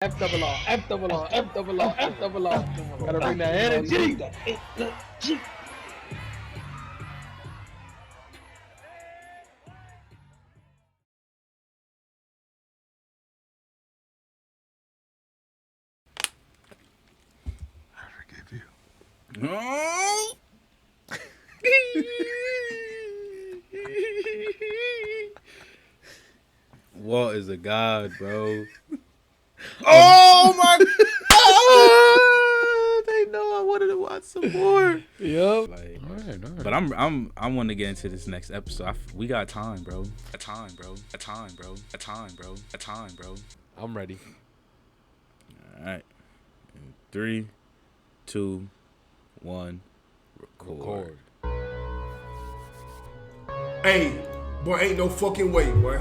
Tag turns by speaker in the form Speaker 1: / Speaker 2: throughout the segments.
Speaker 1: F double R, F double R, F double R, F double R. Gotta bring that energy.
Speaker 2: I forgive you.
Speaker 3: No. Walt is a god, bro. Oh my god! They know I wanted to watch some more.
Speaker 1: Yup.
Speaker 3: Like,
Speaker 2: All right.
Speaker 3: but I want to get into this next episode. We got time, bro. A time, bro.
Speaker 1: I'm ready.
Speaker 3: All right. 3, 2, 1. Record.
Speaker 4: Hey, boy, ain't no fucking way, boy.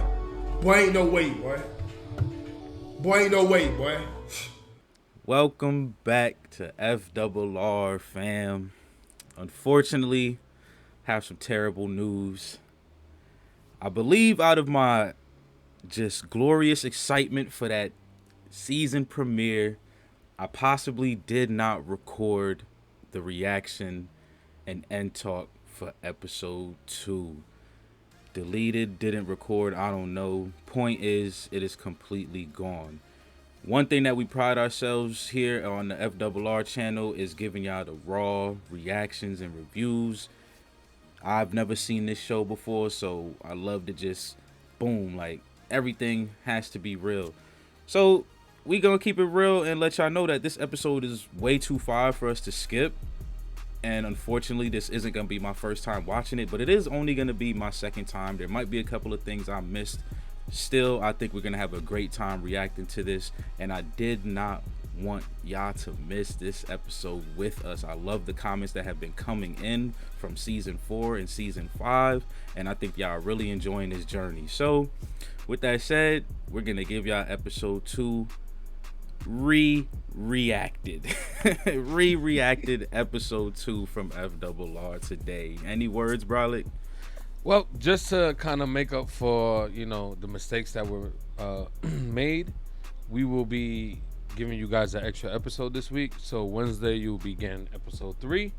Speaker 4: Boy, ain't no way, boy. Boy, ain't no way, boy.
Speaker 3: Welcome back to FRR, fam. Unfortunately, have some terrible news. I believe out of my just glorious excitement for that season premiere, I possibly did not record the reaction and end talk for episode 2. Deleted, didn't record, I don't know. Point is, it is completely gone. One thing that we pride ourselves here on the FRR channel is giving y'all the raw reactions and reviews. I've never seen this show before, so I love to just boom, like everything has to be real. So we gonna keep it real and let y'all know that this episode is way too far for us to skip. And unfortunately, this isn't gonna be my first time watching it, but it is only gonna be my second time. There might be a couple of things I missed. Still, I think we're gonna have a great time reacting to this, and I did not want y'all to miss this episode with us. I love the comments that have been coming in from season 4 and season 5, and I think y'all are really enjoying this journey. So with that said, we're gonna give y'all episode 2 reacted episode 2 from FRR today. Any words, Bralik?
Speaker 1: Well, just to kind of make up for, the mistakes that were made, we will be giving you guys an extra episode this week. So Wednesday, you'll begin episode 3.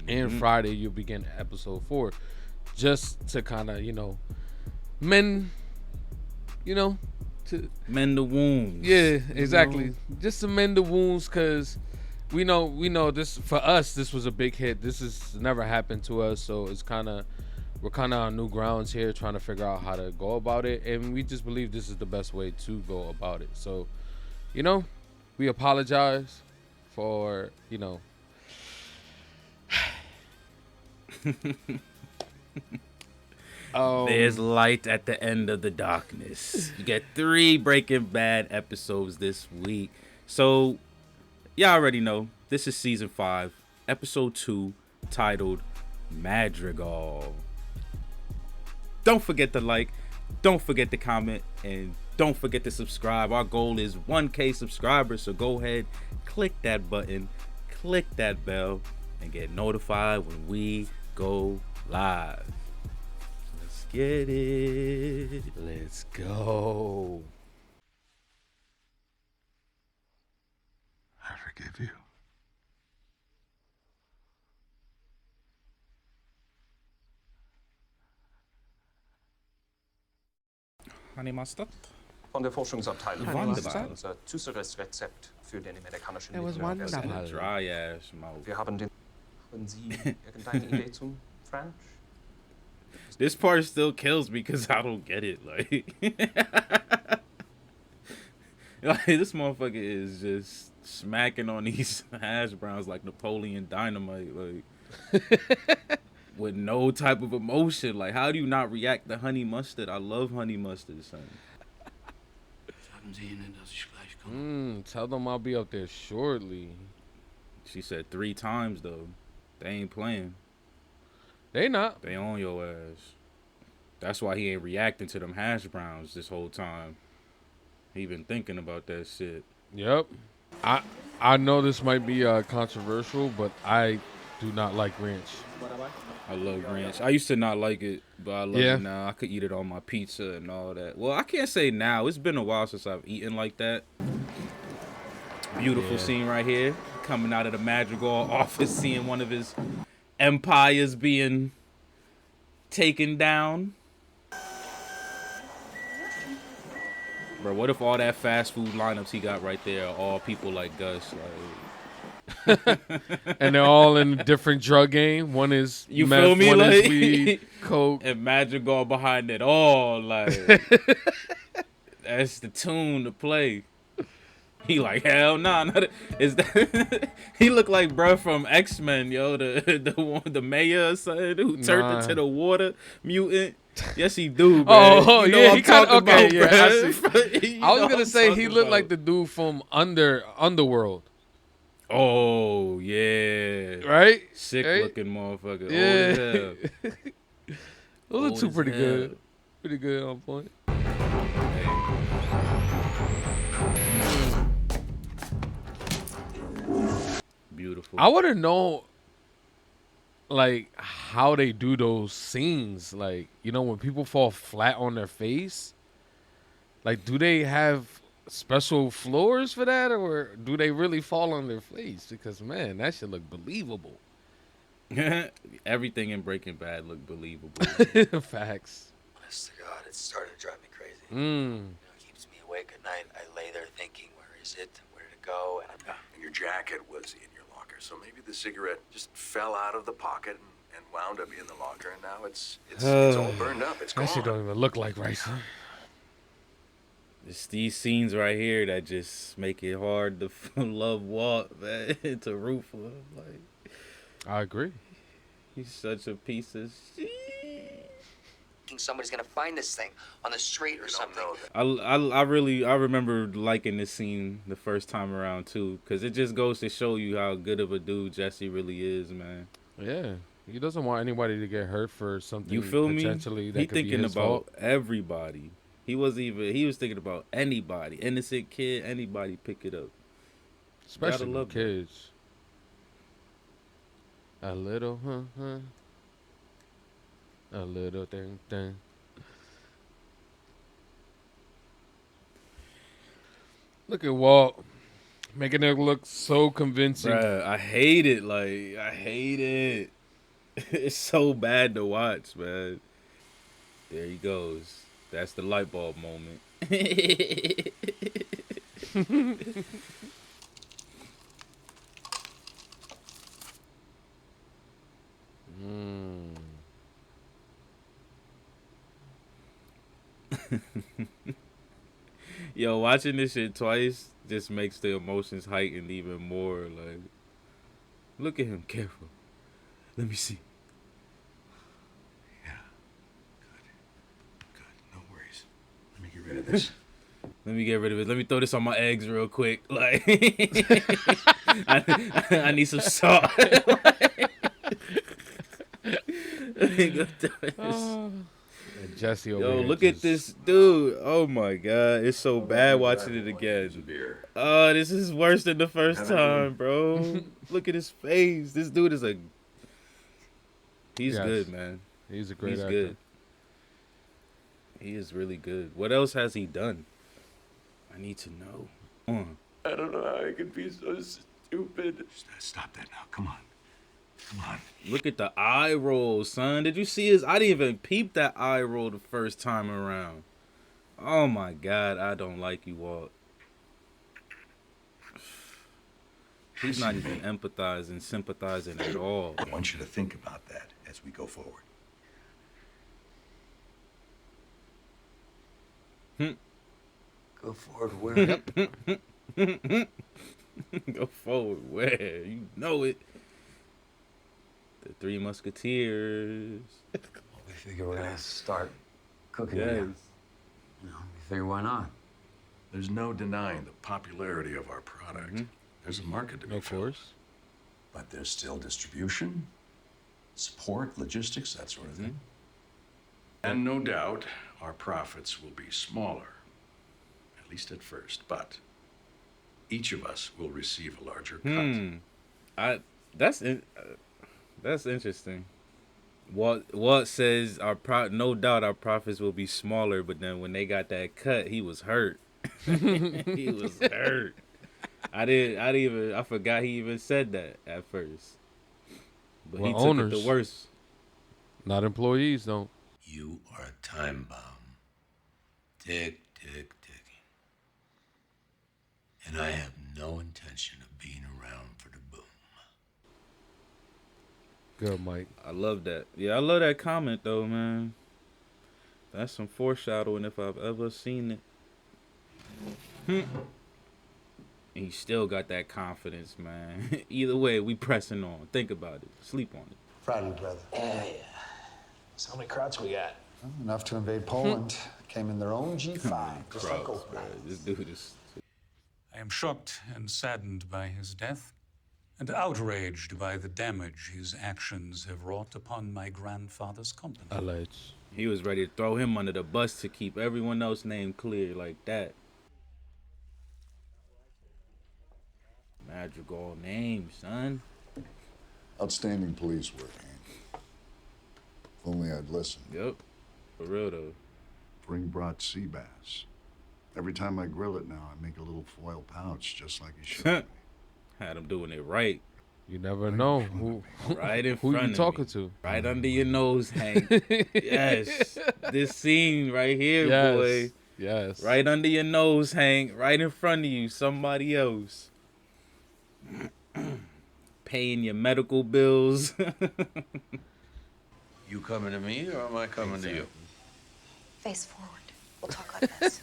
Speaker 1: And Friday, you'll begin episode 4. Just to kind of, mend, to
Speaker 3: Mend the wounds.
Speaker 1: Yeah, exactly. Just to mend the wounds, because we know this, for us, this was a big hit. This has never happened to us, so we're kind of on new grounds here, trying to figure out how to go about it, and we just believe this is the best way to go about it. So, we apologize for,
Speaker 3: There's light at the end of the darkness. You get 3 Breaking Bad episodes this week. So, y'all already know, this is season 5, episode 2, titled Madrigal. Don't forget to like, don't forget to comment, and don't forget to subscribe. Our goal is 1K subscribers, so go ahead, click that button, click that bell, and get notified when we go live. Let's get it.
Speaker 1: let's go.
Speaker 2: I forgive you.
Speaker 3: Honey mustard.
Speaker 5: Von der Forschungsabteilung.
Speaker 3: Wunderbar.
Speaker 5: Unser düsteres Rezept für den amerikanischen
Speaker 1: It was
Speaker 5: Mittelmeer.
Speaker 1: wonderful.
Speaker 3: Dry ass mouth.
Speaker 5: Wir haben den... Haben Sie irgendeine Idee zum French?
Speaker 3: This part still kills me because I don't get it. Like, like, this motherfucker is just smacking on these hash browns like Napoleon Dynamite, like, with no type of emotion. Like, how do you not react to honey mustard? I love honey mustard, son.
Speaker 2: Sagen Sie ihnen, dass ich gleich komme.
Speaker 1: Tell them I'll be up there shortly.
Speaker 3: She said 3 times though. They ain't playing.
Speaker 1: They not.
Speaker 3: They on your ass. That's why he ain't reacting to them hash browns this whole time. He been thinking about that shit.
Speaker 1: Yep. I know this might be controversial, but I do not like ranch.
Speaker 3: I love ranch. I used to not like it, but I love
Speaker 1: Yeah.
Speaker 3: it now. I could eat it on my pizza and all that. Well, I can't say now. It's been a while since I've eaten like that. Beautiful
Speaker 1: Yeah.
Speaker 3: scene right here. Coming out of the Madrigal office, seeing one of his empires being taken down. Bro, what if all that fast food lineups he got right there are all people like Gus? Like,
Speaker 1: And they're all in a different drug game. One is
Speaker 3: you
Speaker 1: meth,
Speaker 3: feel me?
Speaker 1: one
Speaker 3: Like,
Speaker 1: is weed, coke.
Speaker 3: and Madrigal behind it all. Like, that's the tune to play. He like, hell nah, not is that he look like bro from X-Men, yo, the mayor or something who turned into the water mutant. Yes, he do, man.
Speaker 1: Oh,
Speaker 3: you know
Speaker 1: yeah,
Speaker 3: what
Speaker 1: he kind of
Speaker 3: I'm talking
Speaker 1: okay.
Speaker 3: about,
Speaker 1: Yeah,
Speaker 3: bruh.
Speaker 1: I see.
Speaker 3: You
Speaker 1: I was
Speaker 3: know
Speaker 1: gonna
Speaker 3: what
Speaker 1: say
Speaker 3: I'm
Speaker 1: he
Speaker 3: talking
Speaker 1: looked like
Speaker 3: about.
Speaker 1: the dude from Underworld,
Speaker 3: Oh yeah,
Speaker 1: right?
Speaker 3: sick
Speaker 1: Right?
Speaker 3: looking motherfucker.
Speaker 1: Yeah.
Speaker 3: Old as hell.
Speaker 1: Those
Speaker 3: Old
Speaker 1: are two
Speaker 3: as
Speaker 1: pretty
Speaker 3: hell.
Speaker 1: good. Pretty good on point.
Speaker 3: Beautiful.
Speaker 1: I want to know, like, how they do those scenes. Like, you know, when people fall flat on their face, like, do they have special floors for that, or do they really fall on their face? Because man, that should look believable.
Speaker 3: Everything in Breaking Bad looked believable.
Speaker 1: Facts.
Speaker 2: Honest to God, it's starting to drive me crazy.
Speaker 1: Mm.
Speaker 2: It keeps me awake at night. I lay there thinking, where is it? Where did it go? And
Speaker 6: Your jacket was in your locker, so maybe the cigarette just fell out of the pocket and wound up in the locker, and now it's all burned up. It's
Speaker 1: That shit
Speaker 6: gone.
Speaker 1: don't even look like rice.
Speaker 3: It's these scenes right here that just make it hard to love Walt, man. To root for him. Like,
Speaker 1: I agree.
Speaker 3: he's such a piece of shit.
Speaker 5: Somebody's gonna find this thing on the street or
Speaker 6: You don't
Speaker 5: something.
Speaker 6: know that.
Speaker 3: I remember liking this scene the first time around too, because it just goes to show you how good of a dude Jesse really is, man.
Speaker 1: Yeah, he doesn't want anybody to get hurt for something.
Speaker 3: You feel me?
Speaker 1: Potentially that
Speaker 3: He
Speaker 1: could be
Speaker 3: thinking
Speaker 1: his
Speaker 3: about
Speaker 1: fault.
Speaker 3: everybody. He was thinking about anybody, innocent kid, anybody pick it up.
Speaker 1: Especially
Speaker 3: love that.
Speaker 1: kids. A little, a little thing. Look at Walt making it look so convincing.
Speaker 3: Bruh, I hate it. Like, I hate it. It's so bad to watch, man. There he goes. That's the light bulb moment. Yo, watching this shit twice just makes the emotions heightened even more. Like, look at him, careful. Let me see.
Speaker 6: Yeah. Good. No worries. Let me get rid of this.
Speaker 3: Let me get rid of it. Let me throw this on my eggs real quick. Like, I need some salt. Let me go throw this.
Speaker 1: And Jesse over
Speaker 3: Yo,
Speaker 1: here
Speaker 3: look
Speaker 1: just-
Speaker 3: at this dude. Oh my god, it's so bad watching it again.
Speaker 6: Beer.
Speaker 3: Oh, this is worse than the first
Speaker 6: Have a
Speaker 3: time, bro. Look at his face. This dude is he's
Speaker 1: Yes.
Speaker 3: good, man.
Speaker 1: He's a great
Speaker 3: He's
Speaker 1: actor.
Speaker 3: good. He is really good. What else has he done? I need to know.
Speaker 2: I don't know how I could be so stupid.
Speaker 6: Stop that now. Come on. Come on.
Speaker 3: Look at the eye roll, son. Did you see his? I didn't even peep that eye roll the first time around. Oh my god, I don't like you, Walt. He's not even empathizing, sympathizing at all.
Speaker 6: I want you to think about that as we go forward.
Speaker 2: Go forward where?
Speaker 3: Go forward, where? You know it. The Three Musketeers.
Speaker 2: We figure we're gonna start cooking
Speaker 3: Yes.
Speaker 2: again. You know, we figure why not?
Speaker 6: There's no denying the popularity of our product. There's a market to be
Speaker 1: Of
Speaker 6: filled.
Speaker 1: course.
Speaker 6: But there's still distribution, support, logistics, that sort of thing. And no doubt, our profits will be smaller, at least at first, but each of us will receive a larger cut.
Speaker 3: That's interesting. Walt says no doubt our profits will be smaller, but then when they got that cut, he was hurt. He was hurt. I forgot he even said that at first. But
Speaker 1: Well,
Speaker 3: he took it the
Speaker 1: owners.
Speaker 3: worst.
Speaker 1: Not employees, though.
Speaker 6: You are a time bomb. Tick, tick, ticking. And I have no intention of being around for the boom.
Speaker 1: Good, Mike.
Speaker 3: I love that. Yeah, I love that comment though, man. That's some foreshadowing if I've ever seen it. And he still got that confidence, man. Either way, we pressing on. Think about it. Sleep on it.
Speaker 7: Proud of you, brother.
Speaker 8: Yeah. So how many Krauts we got?
Speaker 7: Well, enough to invade Poland. Came in their own G5, just like
Speaker 3: Gross, bro.
Speaker 7: Goldman.
Speaker 3: This dude is.
Speaker 9: I am shocked and saddened by his death, and outraged by the damage his actions have wrought upon my grandfather's company.
Speaker 1: Alleged.
Speaker 3: He was ready to throw him under the bus to keep everyone else's name clear like that. Madrigal name, son.
Speaker 10: Outstanding police work, Hank. If only I'd listened.
Speaker 3: Yep. For real though.
Speaker 10: Bring brought sea bass. Every time I grill it now, I make a little foil pouch just like he showed me.
Speaker 3: Had him doing it right.
Speaker 1: You never know who
Speaker 3: Right in
Speaker 1: who
Speaker 3: front
Speaker 1: you
Speaker 3: of
Speaker 1: talking
Speaker 3: me.
Speaker 1: to.
Speaker 3: Right under your nose, Hank. Yes. This scene right here,
Speaker 1: Yes.
Speaker 3: boy.
Speaker 1: Yes.
Speaker 3: Right under your nose, Hank. Right in front of you, somebody else. Paying your medical bills.
Speaker 6: You coming to me or am I coming to you?
Speaker 11: Face forward. We'll talk like this.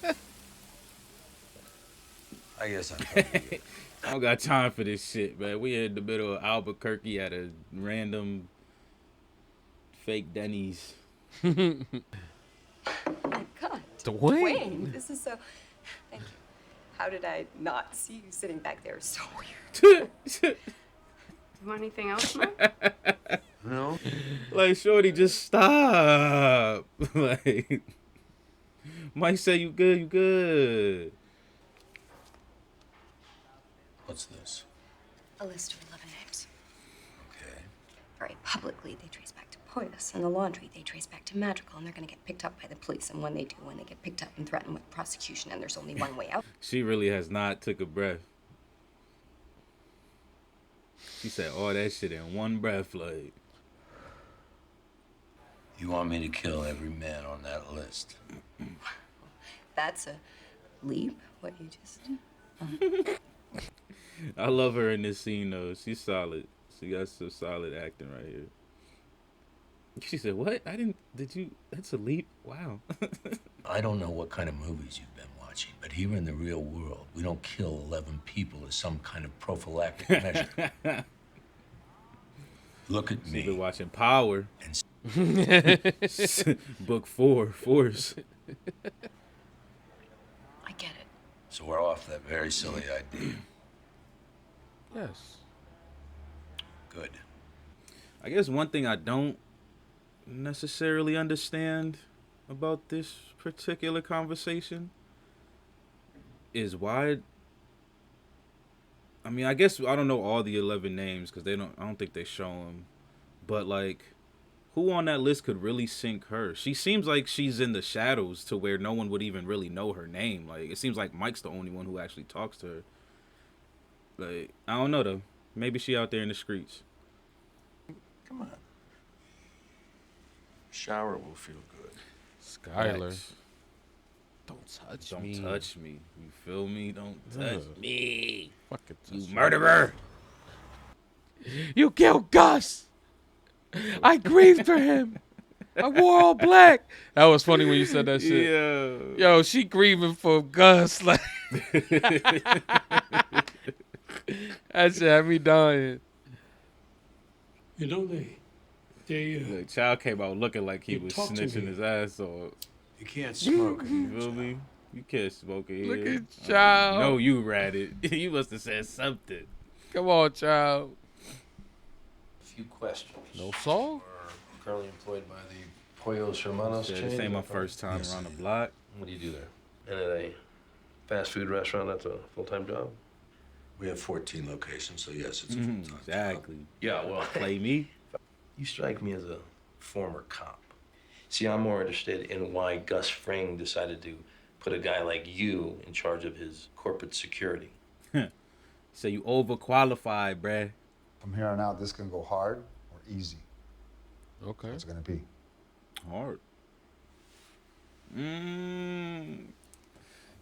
Speaker 6: I guess I'm coming to you.
Speaker 3: I don't got time for this shit, man. We in the middle of Albuquerque at a random fake Denny's.
Speaker 11: Oh my God.
Speaker 1: Dwayne.
Speaker 11: Wayne, this is so. Thank you. How did I not see you sitting back there? So weird.
Speaker 12: You want anything else, Mom?
Speaker 6: No?
Speaker 3: Like, shorty, just stop. Like, Mike say you good, you good.
Speaker 6: What's this?
Speaker 11: A list of 11 names.
Speaker 6: Okay.
Speaker 11: All right, publicly they trace back to Poyas, and the laundry they trace back to Madrigal, and they're gonna get picked up by the police. And when they do, when they get picked up and threatened with prosecution, and there's only one way out.
Speaker 3: She really has not took a breath. She said all that shit in one breath, like.
Speaker 6: You want me to kill every man on that list?
Speaker 11: That's a leap. What you just.
Speaker 3: I love her in this scene though. She's solid. She got some solid acting right here. She said, "What? Did you? That's a leap. Wow."
Speaker 6: I don't know what kind of movies you've been watching, but here in the real world, we don't kill 11 people as some kind of prophylactic measure. Look at
Speaker 3: She's
Speaker 6: me.
Speaker 3: been watching Power.
Speaker 6: And
Speaker 3: Book 4, Force.
Speaker 11: I get it.
Speaker 6: so we're off that very silly idea.
Speaker 1: Yes.
Speaker 6: Good.
Speaker 3: I guess one thing I don't necessarily understand about this particular conversation is why. I mean, I guess I don't know all the 11 names because I don't think they show them. But like, who on that list could really sink her? She seems like she's in the shadows to where no one would even really know her name. Like, it seems like Mike's the only one who actually talks to her. Like, I don't know though. Maybe she out there in the streets.
Speaker 6: Come on. Shower will feel good.
Speaker 1: Skylar.
Speaker 3: Facts.
Speaker 1: Don't touch
Speaker 3: Don't
Speaker 1: me.
Speaker 3: touch me. You feel me? Don't touch me.
Speaker 1: Fucking
Speaker 3: You
Speaker 1: touch
Speaker 3: murderer.
Speaker 1: me. You killed Gus. I grieved for him. I wore all black. That was funny when you said that shit.
Speaker 3: Yeah.
Speaker 1: Yo, she grieving for Gus. Like that shit had me dying.
Speaker 9: You know, they
Speaker 3: Like, Chow came out looking like he
Speaker 9: You
Speaker 3: was
Speaker 9: talk to
Speaker 3: snitching
Speaker 9: me.
Speaker 3: his ass off.
Speaker 6: You can't smoke.
Speaker 3: You feel me? You can't smoke it
Speaker 1: Look
Speaker 3: here.
Speaker 1: at Chow.
Speaker 3: No, you ratted. You must have said something.
Speaker 1: Come on, child.
Speaker 8: A few questions.
Speaker 1: No Saul?
Speaker 8: We're currently employed by the Pollos Hermanos
Speaker 3: Said,
Speaker 8: chain.
Speaker 3: this ain't my first time around the block.
Speaker 8: What do you do there? And at a fast food restaurant, that's a full-time job?
Speaker 6: We have 14 locations, so yes, it's a full-time job.
Speaker 3: Exactly.
Speaker 8: Yeah, well,
Speaker 3: Play me.
Speaker 8: you strike me as a former cop. See, I'm more interested in why Gus Fring decided to put a guy like you in charge of his corporate security.
Speaker 3: So you overqualified, bruh.
Speaker 7: From here on out, this can go hard or easy.
Speaker 1: Okay.
Speaker 7: What's it gonna be?
Speaker 3: Hard.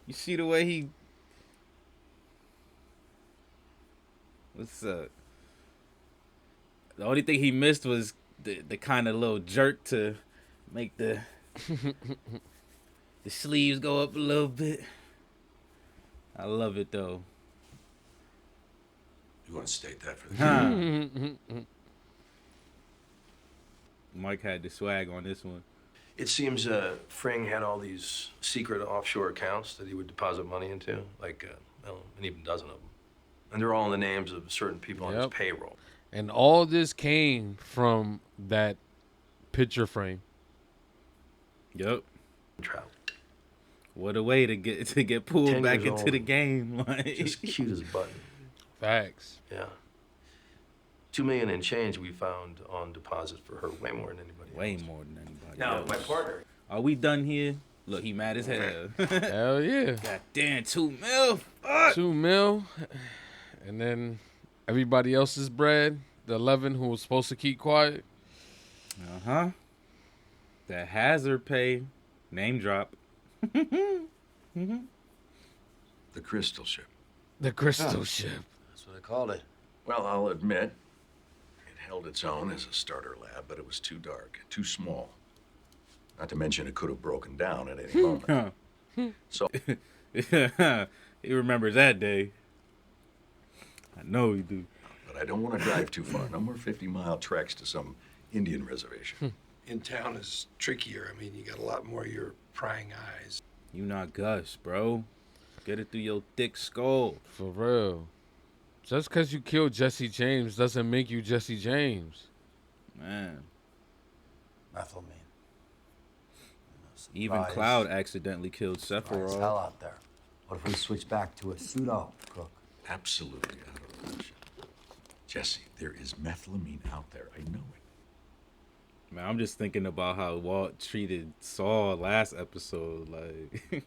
Speaker 3: You see the way he... What's up? The only thing he missed was the kind of little jerk to make the the sleeves go up a little bit. I love it though.
Speaker 6: You want to state that for the
Speaker 3: Mike had the swag on this one.
Speaker 8: It seems Fring had all these secret offshore accounts that he would deposit money into, like an even dozen of them. And they're all in the names of certain people on his payroll.
Speaker 1: And all this came from that picture frame.
Speaker 3: Yep.
Speaker 8: Trout.
Speaker 3: What a way to get pulled
Speaker 8: 10
Speaker 3: back
Speaker 8: years
Speaker 3: into the
Speaker 8: old.
Speaker 3: game.
Speaker 8: Just cute as a button.
Speaker 1: Facts.
Speaker 8: Yeah. $2 million and change we found on deposit for her, way more than anybody
Speaker 3: Way
Speaker 8: else.
Speaker 3: more than anybody
Speaker 8: Now,
Speaker 3: else.
Speaker 8: my partner.
Speaker 3: Are we done here? Look, he mad as hell.
Speaker 1: Hell yeah.
Speaker 3: God damn, 2 mil. Fuck.
Speaker 1: 2 mil. And then everybody else's bread, the 11 who was supposed to keep quiet.
Speaker 3: Uh-huh. That hazard pay. Name drop.
Speaker 6: The crystal ship.
Speaker 1: The crystal ship.
Speaker 2: That's what I called it.
Speaker 6: Well, I'll admit, it held its own as a starter lab, but it was too dark, too small. Not to mention it could have broken down at any moment. So,
Speaker 3: He remembers that day. I know he do.
Speaker 6: but I don't want to drive too far. No more 50-mile treks to some Indian reservation.
Speaker 13: In town is trickier. I mean, you got a lot more of your prying eyes.
Speaker 3: You not Gus, bro. Get it through your thick skull.
Speaker 1: For real. Just because you killed Jesse James doesn't make you Jesse James.
Speaker 3: Man.
Speaker 2: Methylamine.
Speaker 3: Even Cloud accidentally killed Sephiroth.
Speaker 2: Hell out there. What if we switch back to a pseudo crook?
Speaker 6: Absolutely out of the question. Jesse, there is methylamine out there. I know it.
Speaker 3: Man, I'm just thinking about how Walt treated Saul last episode. Like,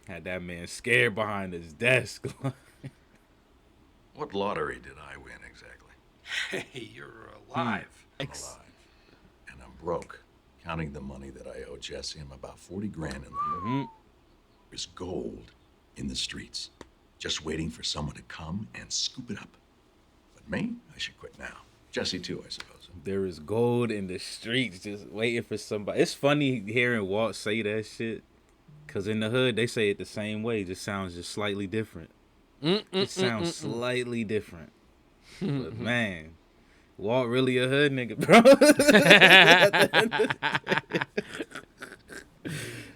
Speaker 3: had that man scared behind his desk.
Speaker 6: What lottery did I win exactly?
Speaker 13: Hey, you're alive.
Speaker 6: I'm alive. And I'm broke. Counting the money that I owe Jesse, I'm about 40 grand in the hole. There's gold in the streets, just waiting for someone to come and scoop it up. But me, I should quit now. Jesse too, I suppose.
Speaker 3: There is gold in the streets, just waiting for somebody. It's funny hearing Walt say that shit, because in the hood, they say it the same way. It just sounds just slightly different. It sounds slightly different. But man, Walt really a hood nigga, bro.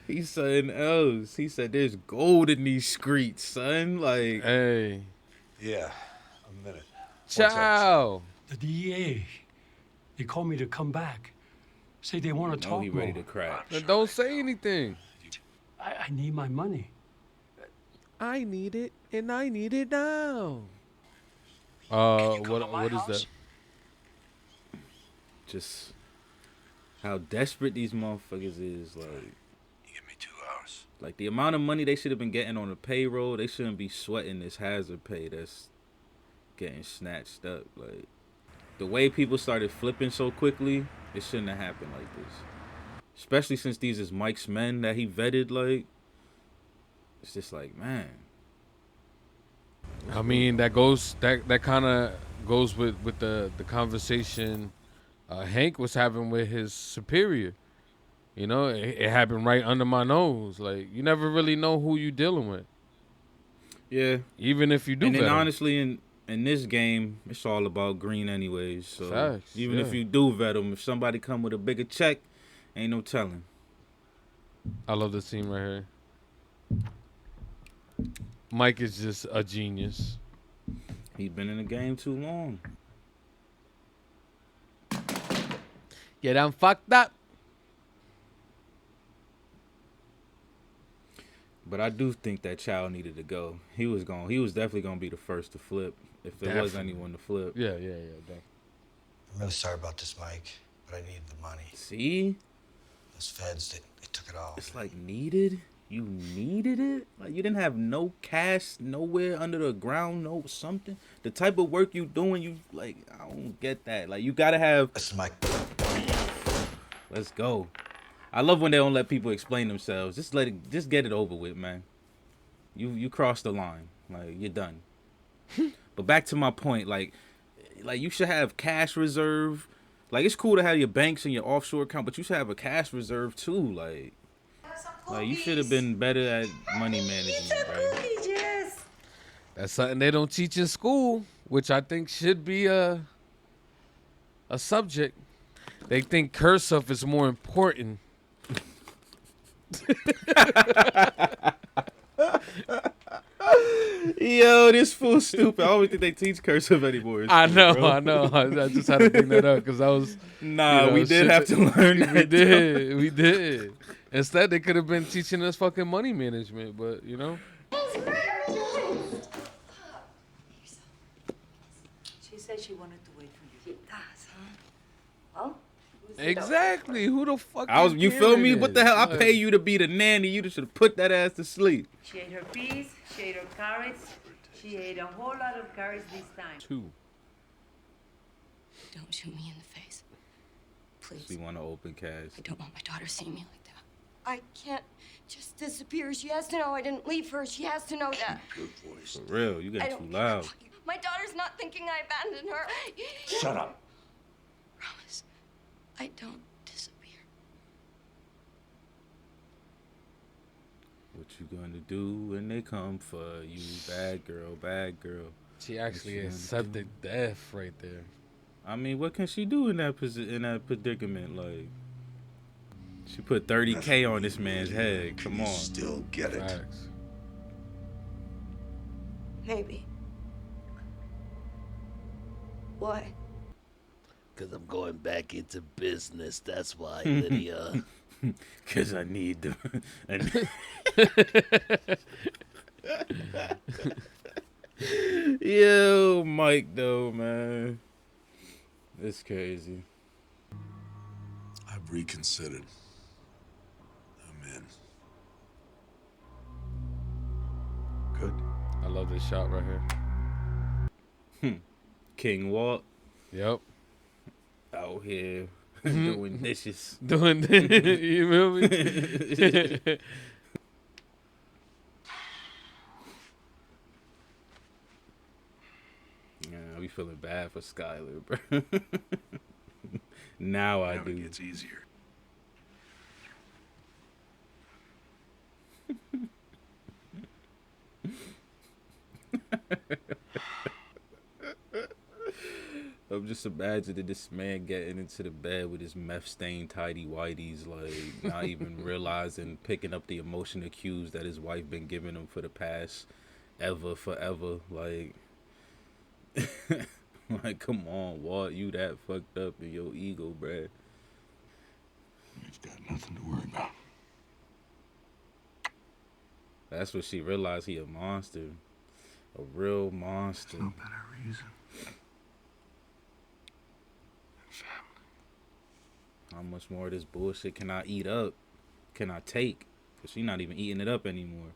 Speaker 3: He's something else. He said there's gold in these streets, son. Like,
Speaker 1: hey.
Speaker 13: Yeah, a minute.
Speaker 1: Chow.
Speaker 14: The DEA. They called me to come back. Say they want to talk
Speaker 3: he
Speaker 14: more.
Speaker 3: ready to crack.
Speaker 1: Don't say anything.
Speaker 14: I need my money.
Speaker 1: I need it, and I need it now. What is that?
Speaker 3: Just how desperate these motherfuckers is. Like,
Speaker 13: You give me 2 hours.
Speaker 3: like the amount of money they should have been getting on the payroll, they shouldn't be sweating this hazard pay that's getting snatched up. Like, the way people started flipping so quickly, it shouldn't have happened like this. Especially since these is Mike's men that he vetted. Like, it's just like, man.
Speaker 1: I mean, that kind of goes with the conversation Hank was having with his superior. You know, it happened right under my nose. Like, you never really know who you dealing with.
Speaker 3: Yeah.
Speaker 1: Even if you do.
Speaker 3: And then
Speaker 1: vet 'em.
Speaker 3: honestly, in this game, it's all about green anyways. So
Speaker 1: Facts,
Speaker 3: even if
Speaker 1: yeah.
Speaker 3: you do vet them, if somebody come with a bigger check, ain't no telling.
Speaker 1: I love this scene right here. Mike is just a genius.
Speaker 3: He been in the game too long.
Speaker 1: Get him fucked up.
Speaker 3: But I do think that Chow needed to go. He was definitely gonna be the first to flip if there was
Speaker 1: Definitely.
Speaker 3: anyone to flip.
Speaker 1: Yeah, definitely.
Speaker 13: I'm really sorry about this, Mike, but I needed the money.
Speaker 3: See?
Speaker 13: Those feds, they took it all.
Speaker 3: It's like needed. you needed it? Like, you didn't have no cash nowhere under the ground, no something? The type of work you doing, you, like, I don't get that. Like, you gotta have... Let's go. I love when they don't let people explain themselves. Just get it over with, man. You crossed the line. Like, you're done. But back to my point, like you should have cash reserve. Like, it's cool to have your banks and your offshore account, but you should have a cash reserve too. Like you should have been better at money management, right?
Speaker 11: Yes.
Speaker 1: That's something they don't teach in school, which I think should be a subject. They think cursive is more important.
Speaker 3: Yo, this fool stupid. I don't think they teach cursive anymore.
Speaker 1: I know. I just had to bring that up because I was.
Speaker 3: Nah, we did have to learn that.
Speaker 1: We did. Instead, they could have been teaching us fucking money management, but you know.
Speaker 15: She said she wanted to wait for you.
Speaker 11: She does, huh? Well,
Speaker 1: Exactly. Who the fuck?
Speaker 3: You feel me? What the hell? I pay you to be the nanny. You just should have put that ass to sleep.
Speaker 15: She ate her peas, she ate her carrots, she ate a whole lot of carrots this time.
Speaker 3: 2.
Speaker 11: Don't shoot me in the face. Please.
Speaker 3: She want to open cash.
Speaker 11: I don't want my daughter seeing me like that. I can't just disappear. She has to know I didn't leave her. She has to know that.
Speaker 3: Good voice. For real, you getting too loud.
Speaker 11: My daughter's not thinking I abandoned her.
Speaker 3: Shut up.
Speaker 11: Promise. I don't disappear.
Speaker 3: What you gonna do when they come for you? Bad girl, bad girl.
Speaker 1: She actually accepted death right there.
Speaker 3: I mean, what can she do in that predicament? Like, she put $30K on this man's head. Come on.
Speaker 10: Still get it.
Speaker 1: Facts.
Speaker 11: Maybe. Why?
Speaker 16: Because I'm going back into business. That's why, Lydia.
Speaker 3: Because I need them. Yo, Mike, though, man. It's crazy.
Speaker 10: I've reconsidered. I'm in.
Speaker 3: Good.
Speaker 1: I love this shot right here.
Speaker 3: King Walt.
Speaker 1: Yep.
Speaker 3: Out here doing dishes.
Speaker 1: You feel me?
Speaker 3: Yeah, we feeling bad for Skylar, bro. Now I do.
Speaker 10: It gets easier.
Speaker 3: I'm just imagining this man getting into the bed with his meth-stained tidy whities, like not even realizing, picking up the emotional cues that his wife been giving him for the past forever. Like, like, come on, Walt, you that fucked up in your ego, bruh.
Speaker 10: You've got nothing to worry about.
Speaker 3: That's what she realized, he a monster. A real monster.
Speaker 10: No better reason.
Speaker 3: How much more of this bullshit can I eat up? Can I take? Because she's not even eating it up anymore.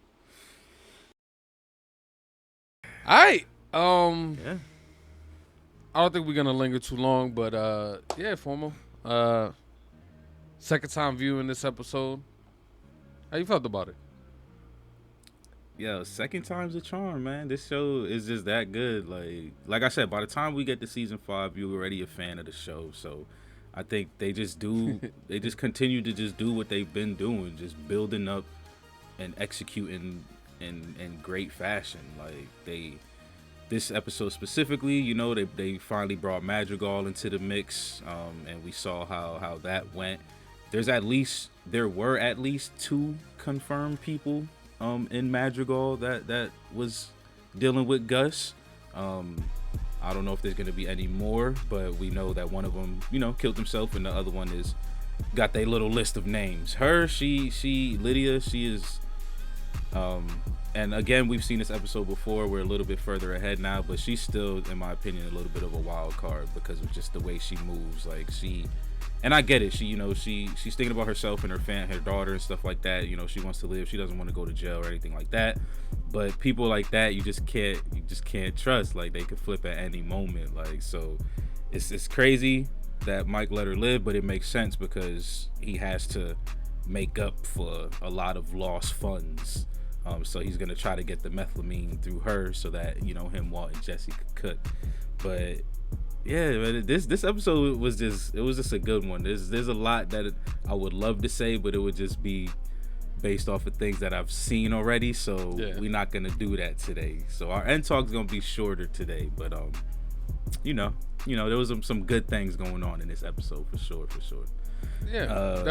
Speaker 1: Alright.
Speaker 3: Yeah.
Speaker 1: I don't think we're gonna linger too long, but yeah, Formal. Second time viewing this episode. How you felt about it?
Speaker 3: Yo, second time's a charm, man. This show is just that good. Like I said, by the time we get to season 5, you're already a fan of the show. So I think they just continue to just do what they've been doing, just building up and executing in great fashion. Like this episode specifically, you know, they finally brought Madrigal into the mix, and we saw how that went. There were at least 2 confirmed people in Madrigal that was dealing with Gus. I don't know if there's gonna be any more, but we know that one of them, you know, killed himself, and the other one is got their little list of names. Lydia, she is, and again, we've seen this episode before. We're a little bit further ahead now, but she's still, in my opinion, a little bit of a wild card because of just the way she moves. Like, And I get it. She, she's thinking about herself and her daughter and stuff like that. She wants to live. She doesn't want to go to jail or anything like that. But people like that, you just can't trust. Like, they could flip at any moment. Like, so it's crazy that Mike let her live, but it makes sense because he has to make up for a lot of lost funds. So he's gonna try to get the methylamine through her so that him, Walt, and Jesse could cook. But yeah, this episode was just a good one. There's a lot that I would love to say, but it would just be based off of things that I've seen already. So we're not gonna do that today. So our end talk's gonna be shorter today. But there was some good things going on in this episode for sure.
Speaker 1: Yeah,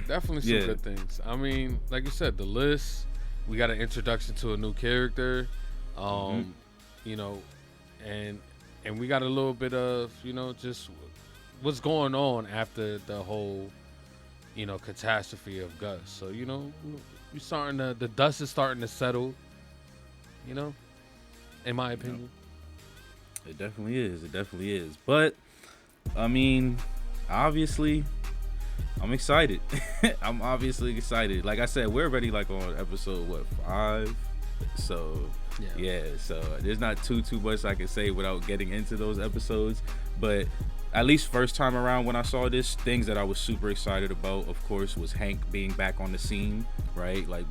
Speaker 1: definitely some good things. I mean, like you said, the list. We got an introduction to a new character, and we got a little bit of just what's going on after the whole catastrophe of Gus. So we starting to, the dust is starting to settle. In my opinion,
Speaker 3: it definitely is. But I mean, obviously, I'm excited. I'm obviously excited. Like I said, we're already like on episode 5. So yeah, so there's not too much I can say without getting into those episodes. But at least first time around when I saw this, things that I was super excited about, of course, was Hank being back on the scene, right? Like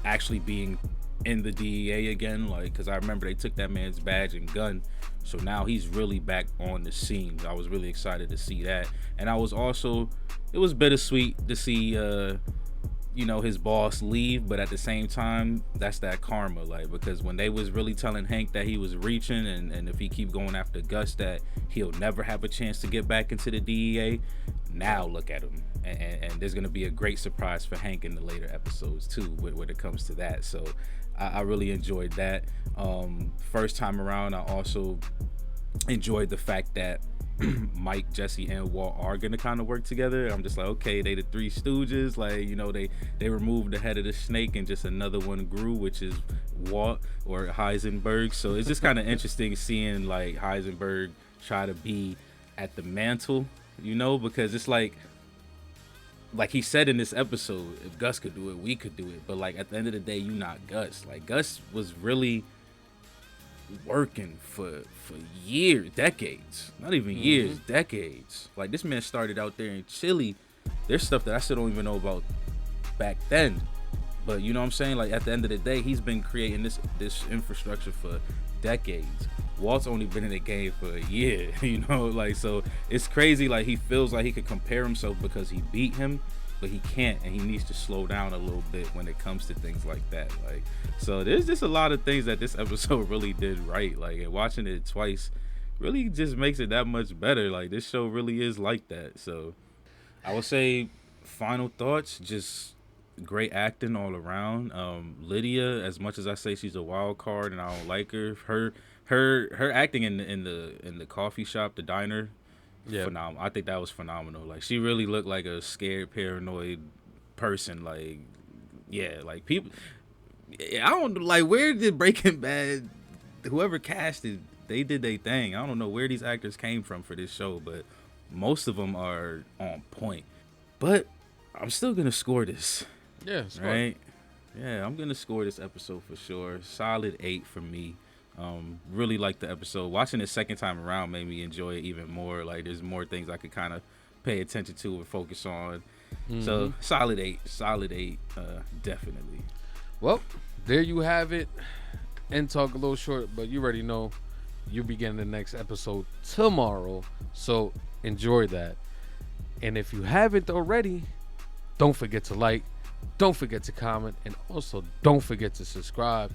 Speaker 3: actually being in the DEA again, like, because I remember they took that man's badge and gun, so now he's really back on the scene. I was really excited to see that. And it was bittersweet to see his boss leave, but at the same time, that's that karma, like, because when they was really telling Hank that he was reaching and if he keep going after Gus that he'll never have a chance to get back into the DEA, now look at him. And there's gonna be a great surprise for Hank in the later episodes too when it comes to that. So I really enjoyed that. First time around, I also enjoyed the fact that Mike, Jesse, and Walt are gonna kind of work together. I'm just like, okay, they the Three Stooges. Like, they removed the head of the snake and just another one grew, which is Walt or Heisenberg. So it's just kind of interesting seeing like Heisenberg try to be at the mantle, because it's like he said in this episode, if Gus could do it, we could do it. But like at the end of the day, you not Gus. Like, Gus was really working for years, decades, not even years, decades. Like, this man started out there in Chile. There's stuff that I still don't even know about back then, but you know what I'm saying? Like, at the end of the day, he's been creating this infrastructure for decades. Walt's only been in the game for a year, like, so it's crazy. Like, he feels like he could compare himself because he beat him, but he can't, and he needs to slow down a little bit when it comes to things like that. Like, so there's just a lot of things that this episode really did right. Like, and watching it twice really just makes it that much better. Like, this show really is like that. So I would say final thoughts, just great acting all around. Lydia, as much as I say she's a wild card and I don't like her acting in the coffee shop, the diner, phenomenal. I think that was phenomenal. Like, she really looked like a scared, paranoid person. Like, yeah, like, people, I don't, like, where did Breaking Bad, whoever casted, they did their thing. I don't know where these actors came from for this show, but most of them are on point. But I'm still gonna score this.
Speaker 1: Yeah,
Speaker 3: right. Yeah, I'm gonna score this episode for sure. Solid 8 for me. Really liked the episode. Watching it second time around made me enjoy it even more. Like, there's more things I could kind of pay attention to and focus on. So solid 8, definitely.
Speaker 1: Well, there you have it. End talk a little short, but you already know you'll be getting the next episode tomorrow, so enjoy that. And if you haven't already, don't forget to like, don't forget to comment, and also don't forget to subscribe.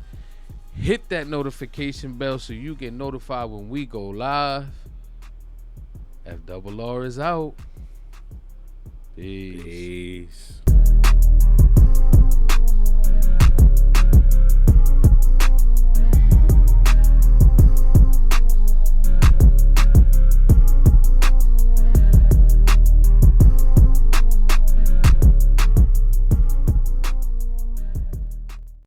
Speaker 1: Hit that notification bell so you get notified when we go live. FRR is out. Peace.